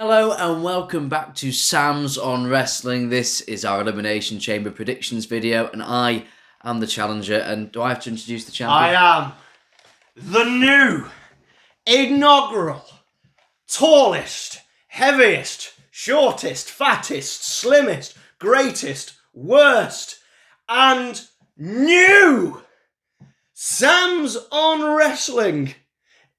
Hello and welcome back to Sam's on Wrestling. This is our Elimination Chamber predictions video and I am the challenger. And do I have to introduce the champion? I am the new, inaugural, tallest, heaviest, shortest, fattest, slimmest, greatest, worst, and new Sam's on Wrestling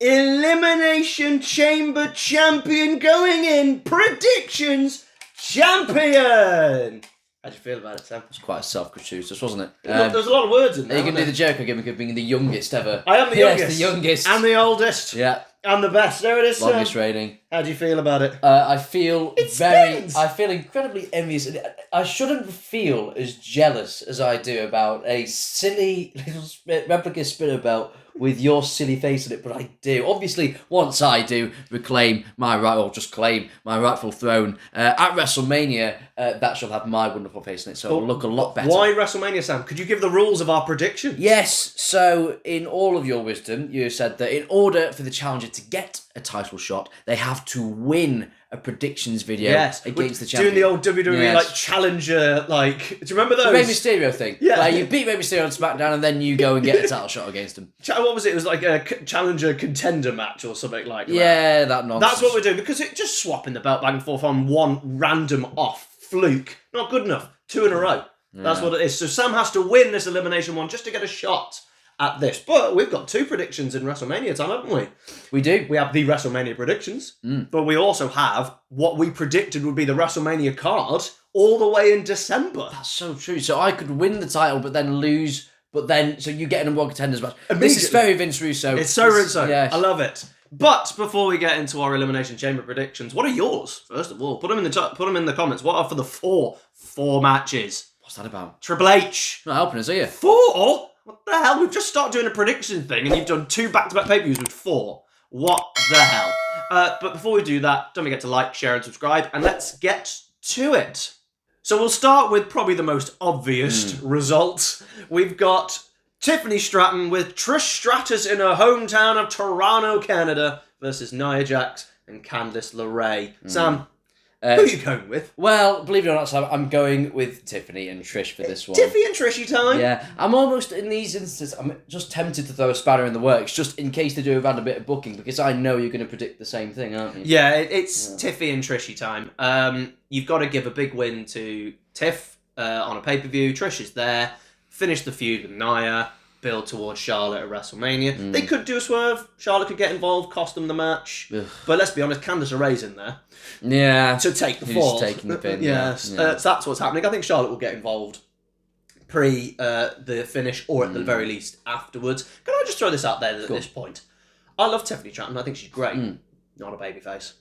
Elimination Chamber champion going in predictions champion. How'd you feel about it, Sam? It was quite self-gratuitous, wasn't it? There was a lot of words in there. You can do the joke I give me being the youngest ever. I am the Yes, youngest. the youngest. And the oldest. Yeah. And the best. There it is, Sam. Longest reigning. How do you feel about it? I feel It spins. I feel incredibly envious. I shouldn't feel as jealous as I do about a silly little replica spinner belt with your silly face on it, but I do. Obviously, once I do claim my rightful throne at WrestleMania, that shall have my wonderful face on it, so it'll look a lot better. Why WrestleMania, Sam? Could you give the rules of our predictions? Yes, so in all of your wisdom, you said that in order for the challenger to get a title shot, they have to win a predictions video against the champion. Doing the old WWE Yes. like challenger, like, do you remember those? The Rey Mysterio thing. Yeah. Where you beat Rey Mysterio on SmackDown and then you go and get a title shot against him. What was it? It was like a challenger contender match or something like that. Yeah, that nonsense. That's what we're doing, because it just swapping the belt back and forth on one random off fluke. Not good enough. 2 in a row. That's what it is. So Sam has to win this elimination one just to get a shot at this. But we've got 2 predictions in WrestleMania time, haven't we? We do. We have the WrestleMania predictions, but we also have what we predicted would be the WrestleMania card all the way in December. That's so true. So I could win the title but then lose, so you get an number one contenders match. This is very Vince Russo. It's so Russo. Yes. I love it. But before we get into our Elimination Chamber predictions, what are yours? First of all, put them in the comments. What are for the four matches? What's that about? Triple H. Not helping us, are you? 4? What the hell? We've just started doing a prediction thing and you've done 2 back-to-back pay-per-views with 4. What the hell? But before we do that, don't forget to like, share and subscribe, and let's get to it. So we'll start with probably the most obvious result. We've got Tiffany Stratton with Trish Stratus in her hometown of Toronto, Canada versus Nia Jax and Candice LeRae. Sam, who are you going with? Well, believe it or not, Sam, I'm going with Tiffany and Trish for this one. Tiffy and Trishy time? Yeah, I'm almost, in these instances, I'm just tempted to throw a spanner in the works, just in case they do a random bit of booking, because I know you're going to predict the same thing, aren't you? Yeah, it's Tiffy and Trishy time. You've got to give a big win to Tiff on a pay-per-view. Trish is there. Finish the feud with Nia. Build towards Charlotte at WrestleMania. They could do a swerve. Charlotte could get involved, cost them the match. Ugh. But let's be honest, Candice LeRae's in there. Yeah. To take the Who's fall. taking the pin. Yes. So that's what's happening. I think Charlotte will get involved pre the finish, or at the very least afterwards. Can I just throw this out there at this point? I love Tiffany Stratton. I think she's great. Not a babyface.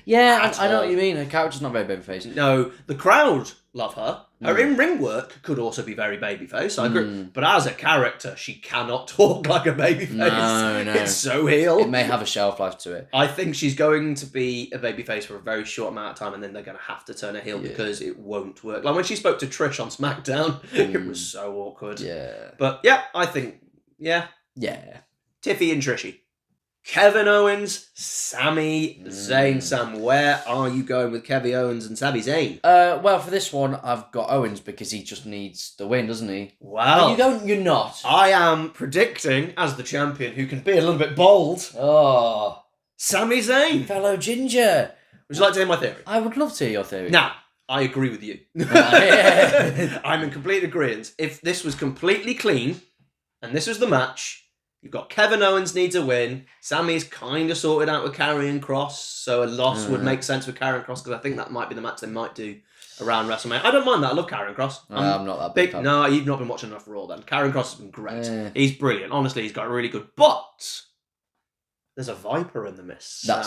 Yeah, I know what you mean. Her character's not very babyface. No, the crowd love her. Her in-ring work could also be very babyface, I agree. But as a character, she cannot talk like a babyface. No. It's so heel. It may have a shelf life to it. I think she's going to be a babyface for a very short amount of time, and then they're going to have to turn her heel because it won't work. Like when she spoke to Trish on SmackDown, it was so awkward. Yeah. But yeah, I think, Yeah. Tiffy and Trishy. Kevin Owens, Sami Zayn. Sam, where are you going with Kevin Owens and Sami Zayn? Well, for this one, I've got Owens because he just needs the win, doesn't he? Wow. Are you going? You're not. I am predicting, as the champion, who can be a little bit bold, Oh. Sami Zayn. Fellow Ginger. Would you like to hear my theory? I would love to hear your theory. Now, I agree with you. Yeah. I'm in complete agreement. If this was completely clean, and this was the match, you've got Kevin Owens needs a win. Sammy's kind of sorted out with Karrion Kross, so a loss would make sense with Karrion Kross, because I think that might be the match they might do around WrestleMania. I don't mind that. I love Karrion Kross. I'm not that big fan. No, you've not been watching enough Raw then. Karrion Kross has been great. He's brilliant. Honestly, he's got really good. But there's a Viper in the mist, Sam.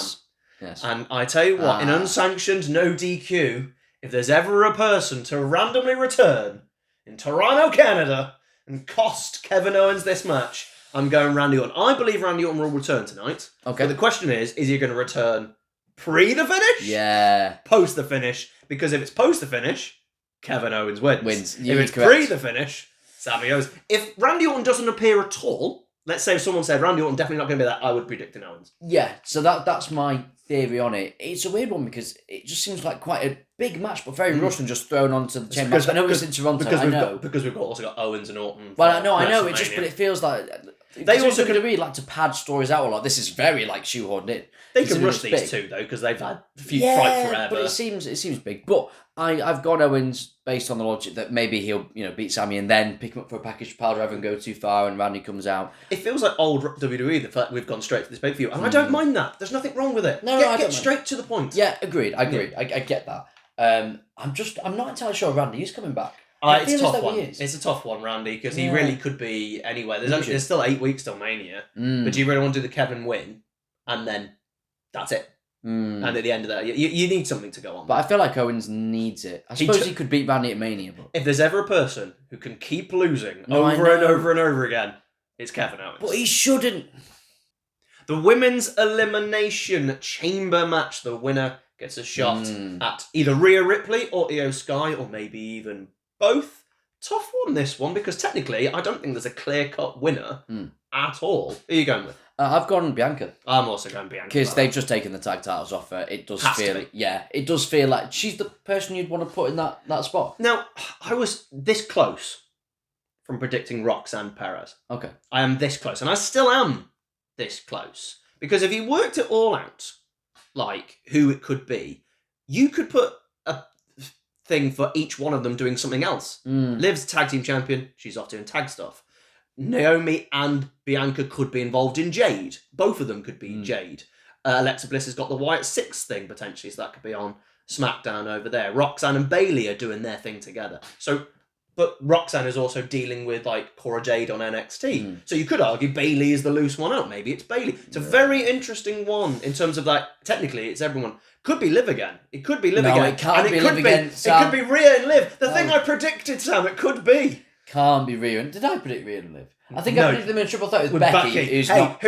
Yes. And I tell you what, in unsanctioned, no DQ, if there's ever a person to randomly return in Toronto, Canada, and cost Kevin Owens this match, I'm going Randy Orton. I believe Randy Orton will return tonight. Okay. But the question is he going to return pre the finish? Yeah. Post the finish? Because if it's post the finish, Kevin Owens wins. Wins. If it's pre the finish, Sami Owens. If Randy Orton doesn't appear at all, let's say if someone said Randy Orton definitely not going to be that, I would predict an Owens. Yeah, so that's my theory on it. It's a weird one because it just seems like quite a big match, but very rushed and just thrown onto the chain match. I know it's in Toronto. Because we've also got Owens and Orton. Well, I know. It just, but it feels like they also could really like to pad stories out a lot. This is very like shoehorned in. They can rush these two though because they've had a few fight forever. But it seems big. But I've got Owens based on the logic that maybe he'll beat Sami and then pick him up for a package power rather than go too far and Randy comes out. It feels like old WWE, the fact we've gone straight to this pay-per-view, and I don't mind that. There's nothing wrong with it. Get straight to the point. Yeah, agreed. I get that. I'm not entirely sure Randy is coming back. It's a tough one. It's a tough one, Randy, because he really could be anywhere. There's still 8 weeks till Mania, but do you really want to do the Kevin win, and then that's it? And at the end of that, you need something to go on. But I feel like Owens needs it. I suppose he could beat Randy at Mania. But if there's ever a person who can keep losing over and over and over again, it's Kevin Owens. But he shouldn't. The women's elimination chamber match. The winner gets a shot at either Rhea Ripley or Io Sky, or maybe even both. Tough one, this one, because technically I don't think there's a clear-cut winner at all. Who are you going with? I've gone Bianca. I'm also going Bianca. Because they've just taken the tag titles off her. It does it does feel like she's the person you'd want to put in that spot. Now, I was this close from predicting Roxanne Perez. Okay. I am this close, and I still am this close. Because if you worked it all out, like who it could be, you could put a thing for each one of them doing something else. Liv's tag team champion, she's off doing tag stuff. Naomi and Bianca could be involved in Jade. Both of them could be Jade. Alexa Bliss has got the Wyatt Six thing potentially, so that could be on SmackDown over there. Roxanne and Bayley are doing their thing together. So, but Roxanne is also dealing with like Cora Jade on NXT. So you could argue Bayley is the loose one out. Maybe it's Bayley. It's a very interesting one in terms of like technically it's everyone. Could be Liv again. It could be Liv again. It can't be Liv again. It could be Rhea and Liv. The thing I predicted, Sam. It could be. Can't be Rhea. Did I predict Rhea and Liv? I think I predicted them in a triple threat with Becky. Who's not...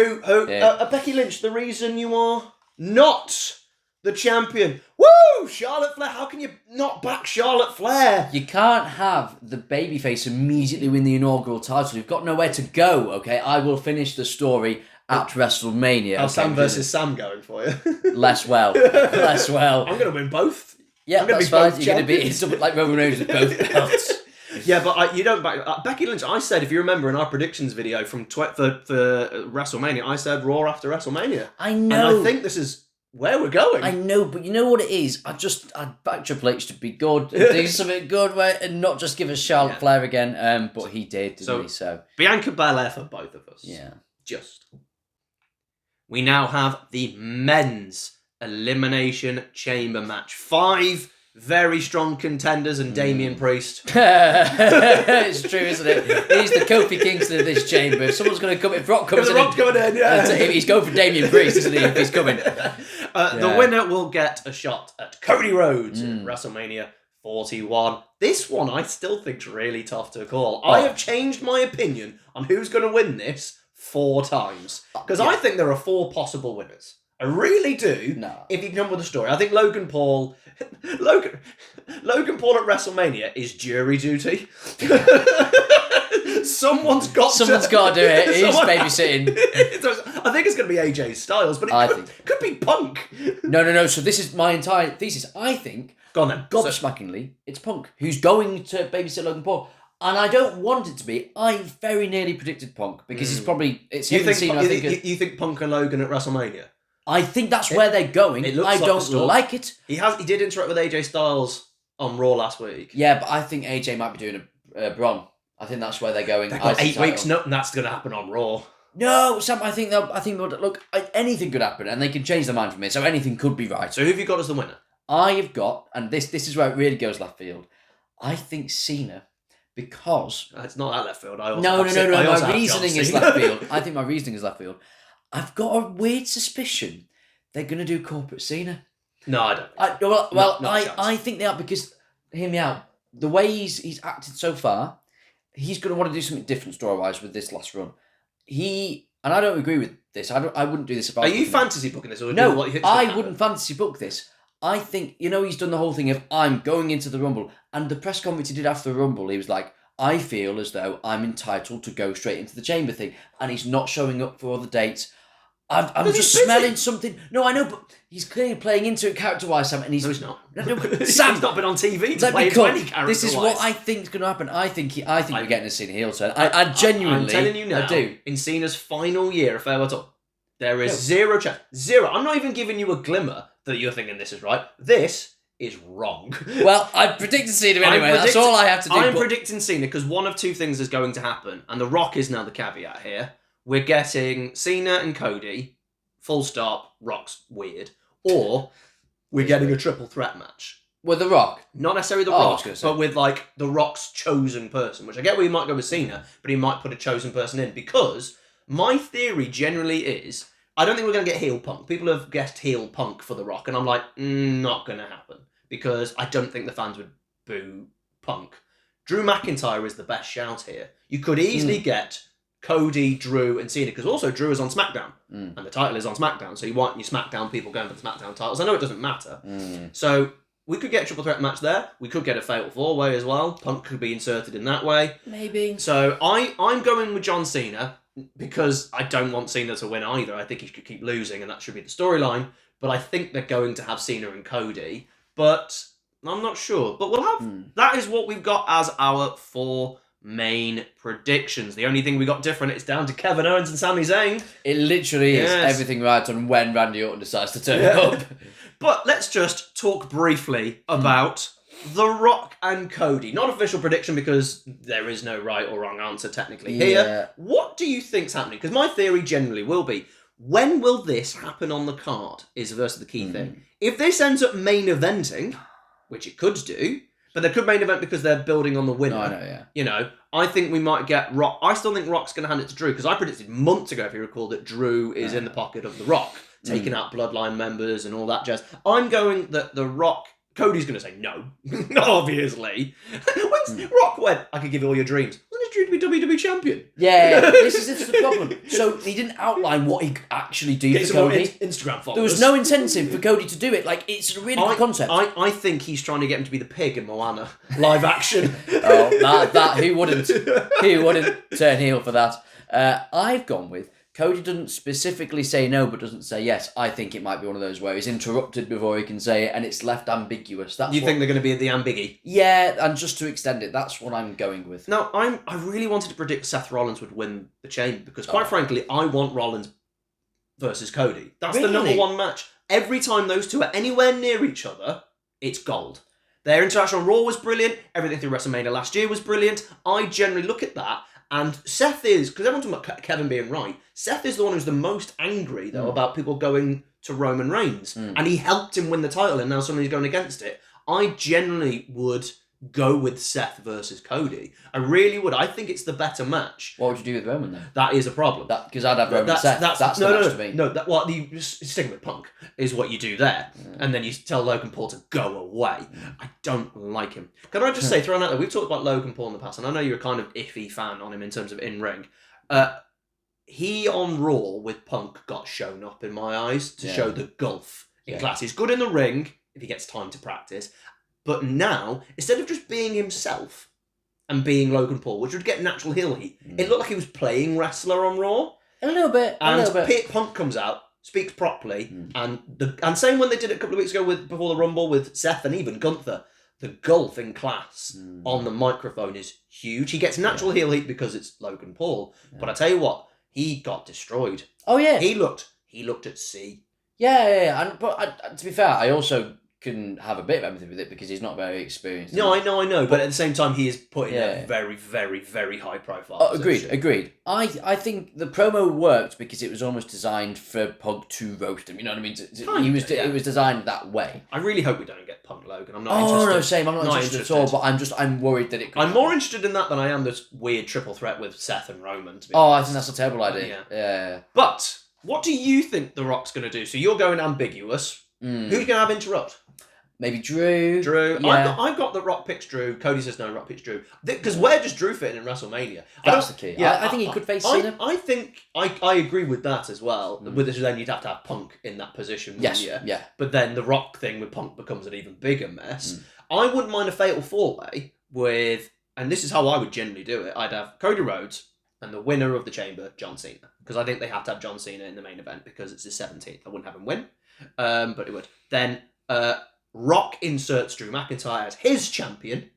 Becky Lynch, the reason you are not the champion. Woo! Charlotte Flair. How can you not back Charlotte Flair? You can't have the babyface immediately win the inaugural title. You've got nowhere to go, okay? I will finish the story at WrestleMania. How's Sam versus Sam going for you? Less well. I'm going to win both. Yeah, that's fine. You're going to be something like Roman Reigns with both belts. Yeah, but you don't back... Becky Lynch, I said, if you remember in our predictions video for WrestleMania, I said Raw after WrestleMania. I know. And I think this is where we're going. I know, but you know what it is? I'd back Triple H to be good, and do something good, right, and not just give us Charlotte Flair again, but he did, didn't he? So Bianca Belair for both of us. Yeah. We now have the men's Elimination Chamber match. 5 very strong contenders and Damian Priest. It's true, isn't it? He's the Kofi Kingston of this chamber. If someone's going to come, if Rock comes in, he's going for Damian Priest, isn't he? If he's coming. The winner will get a shot at Cody Rhodes in WrestleMania 41. This one I still think's really tough to call. I have changed my opinion on who's going to win this 4 times. Because I think there are 4 possible winners. I really do. No. If you come up with a story. I think Logan Paul at WrestleMania is jury duty. Someone's got to do it. He's babysitting. I think it's going to be AJ Styles, but it could be Punk. No. So this is my entire thesis. I think, go on then. Gobsmackingly, it's Punk who's going to babysit Logan Paul. And I don't want it to be. I very nearly predicted Punk because it's probably... You think Punk and Logan at WrestleMania? I think that's where they're going. I don't like it. He did interact with AJ Styles on Raw last week. Yeah, but I think AJ might be doing a Braun. I think that's where they're going. They've got 8 weeks, and that's going to happen on Raw. No, Sam. I think look. Anything could happen, and they can change their mind from it. So anything could be right. So who have you got as the winner? I have got, and this is where it really goes left field. I think Cena, because it's not that left field. No. My reasoning is left field. I think my reasoning is left field. I've got a weird suspicion they're going to do corporate Cena. No, I don't. I think they are because, hear me out, the way he's acted so far, he's going to want to do something different story-wise with this last run. And I don't agree with this. I wouldn't do this if I was... Are you fantasy booking this? Or no, I wouldn't fantasy book this. I think, he's done the whole thing of, I'm going into the Rumble. And the press conference he did after the Rumble, he was like, I feel as though I'm entitled to go straight into the chamber thing, and he's not showing up for all the dates. I'm just smelling something. No, I know, but he's clearly playing into it character-wise, Sam, and he's... No, he's not. No, but Sam, he's not been on TV to play into any character. This is what I think is going to happen. I think we're getting a Cena heel turn. I genuinely... I'm telling you now, I do. In Cena's final year of Farewell Tour, there is zero chance. Zero. I'm not even giving you a glimmer that you're thinking this is right. This is wrong. Well, I predicted Cena anyway. That's all I have to do. I'm predicting Cena because one of two things is going to happen, and The Rock is now the caveat here. We're getting Cena and Cody, full stop, Rock's weird. Or we're getting a triple threat match. With The Rock? Not necessarily The Rock, but with like The Rock's chosen person, which I get where you might go with Cena, but he might put a chosen person in because my theory generally is I don't think we're going to get heel Punk. People have guessed heel Punk for The Rock, and I'm like, not going to happen because I don't think the fans would boo Punk. Drew McIntyre is the best shout here. You could easily get Cody, Drew, and Cena, because also Drew is on SmackDown, and the title is on SmackDown, so you want your SmackDown people going for the SmackDown titles. I know it doesn't matter. So we could get a triple threat match there. We could get a fatal four-way as well. Punk could be inserted in that way. Maybe. So I'm going with John Cena, because I don't want Cena to win either. I think he should keep losing, and that should be the storyline. But I think they're going to have Cena and Cody, but I'm not sure. But we'll have... That is what we've got as our 4 main predictions. The only thing we got different is down to Kevin Owens and Sami Zayn. It literally is everything right on when Randy Orton decides to turn up. But let's just talk briefly about The Rock and Cody. Not official prediction because there is no right or wrong answer technically here. What do you think's happening? Because my theory generally will be, when will this happen on the card is versus the key thing. If this ends up main eventing, which it could do, but they could main event because they're building on the winner. No, I know, You know, I think we might get Rock. I still think Rock's going to hand it to Drew because I predicted months ago, if you recall, that Drew is in the pocket of The Rock, taking out Bloodline members and all that jazz. I'm going that The Rock... Cody's going to say no, obviously. When Rock went, I could give you all your dreams. When is Drew to be WWE champion? Yeah, this is the problem. So he didn't outline what he could actually do for Cody. Instagram followers. There was no incentive for Cody to do it. Like, it's a really good concept. I think he's trying to get him to be the pig in Moana live action. Who wouldn't turn heel for that? I've gone with Cody doesn't specifically say no, but doesn't say yes. I think it might be one of those where he's interrupted before he can say it, and it's left ambiguous. Think they're going to be at the ambiguity? Yeah, and just to extend it, that's what I'm going with. No, I really wanted to predict Seth Rollins would win the chamber because, quite frankly, I want Rollins versus Cody. That's the number one match. Every time those two are anywhere near each other, it's gold. Their interaction on Raw was brilliant. Everything through WrestleMania last year was brilliant. I generally look at that. And Seth is, because everyone's talking about Kevin being right, Seth is the one who's the most angry, though, about people going to Roman Reigns. And he helped him win the title, and now somebody's going against it. I generally would go with Seth versus Cody. I really would. I think it's the better match. What would you do with Roman, then? That is a problem. Because I'd have Roman Seth. That's the match to me. No, what you sticking with Punk is what you do there. And then you tell Logan Paul to go away. I don't like him. Can I just say, thrown out there, we've talked about Logan Paul in the past, and I know you're a kind of iffy fan on him in terms of in-ring. He on Raw with Punk got shown up in my eyes to show the gulf in class. He's good in the ring if he gets time to practice. But now, instead of just being himself and being Logan Paul, which would get natural heel heat, it looked like he was playing wrestler on Raw. A little bit. Punk comes out, speaks properly, and same when they did it a couple of weeks ago before the Rumble with Seth and even Gunther. The gulf in class on the microphone is huge. He gets natural heel heat because it's Logan Paul. But I tell you what, he got destroyed. Oh yeah, he looked at sea. Yeah. But to be fair, I also can have a bit of empathy with it because he's not very experienced. No, I know. But at the same time, he is put in a very, very, very high profile. Agreed. I think the promo worked because it was almost designed for Punk to roast him. You know what I mean? It was designed that way. I really hope we don't get Punk Logan. I'm not interested. Oh no, same. I'm not interested at all. But I'm worried that it could I'm more interested in that than I am this weird triple threat with Seth and Roman. To be honest. I think that's a terrible idea. Yeah. But what do you think The Rock's going to do? So you're going ambiguous. Who's going to have interrupt? Maybe Drew. Yeah. I've got that Rock picks Drew. Cody says no, Rock picks Drew. Because where does Drew fit in WrestleMania? That's the key. Yeah, I think he could face Cena. I think I agree with that as well. With this, then you'd have to have Punk in that position. Yes. But then the Rock thing with Punk becomes an even bigger mess. I wouldn't mind a fatal four-way with and this is how I would generally do it, I'd have Cody Rhodes and the winner of the Chamber, John Cena. Because I think they have to have John Cena in the main event because it's his 17th. I wouldn't have him win, but it would. Then Rock inserts Drew McIntyre as his champion,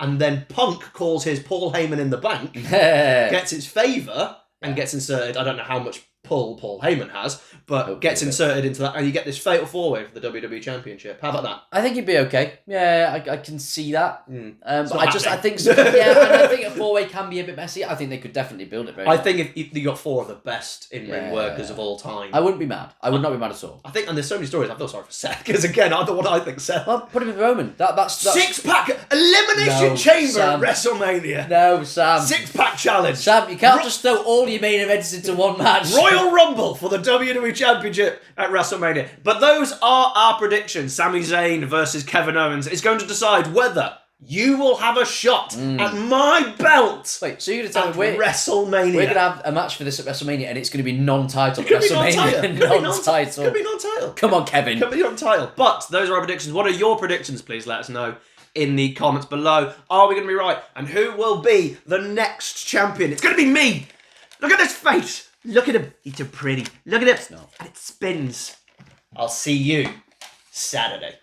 and then Punk calls his Paul Heyman in the bank, gets his favour, and gets inserted. I don't know how much pull Paul Heyman has, but gets inserted into that, and you get this fatal four-way for the WWE Championship. How about that? I think he'd be okay. Yeah, I can see that. But I think and I think a four-way can be a bit messy. I think they could definitely build it very well. think if you got four of the best in-ring workers of all time, I wouldn't be mad. I would not be mad at all. I think, and there's so many stories. I feel sorry for Seth because again, what I think Seth. Well, put him with Roman. That's Six-pack Elimination Chamber Sam. at WrestleMania. No, Sam. Six-pack challenge. Sam, you can't just throw all your main events into one match. Royal Rumble for the WWE Championship at WrestleMania. But those are our predictions. Sami Zayn versus Kevin Owens is going to decide whether you will have a shot at my belt. Wait, so you're going to tell me WrestleMania. We're going to have a match for this at WrestleMania and it's going to be non-title Could be WrestleMania. non-title. Could be non-title. Come on, Kevin. Could be non-title. But those are our predictions. What are your predictions? Please let us know in the comments below. Are we going to be right? And who will be the next champion? It's going to be me. Look at this face. Look at him. He's too pretty. Look at it. No. And it spins. I'll see you Saturday.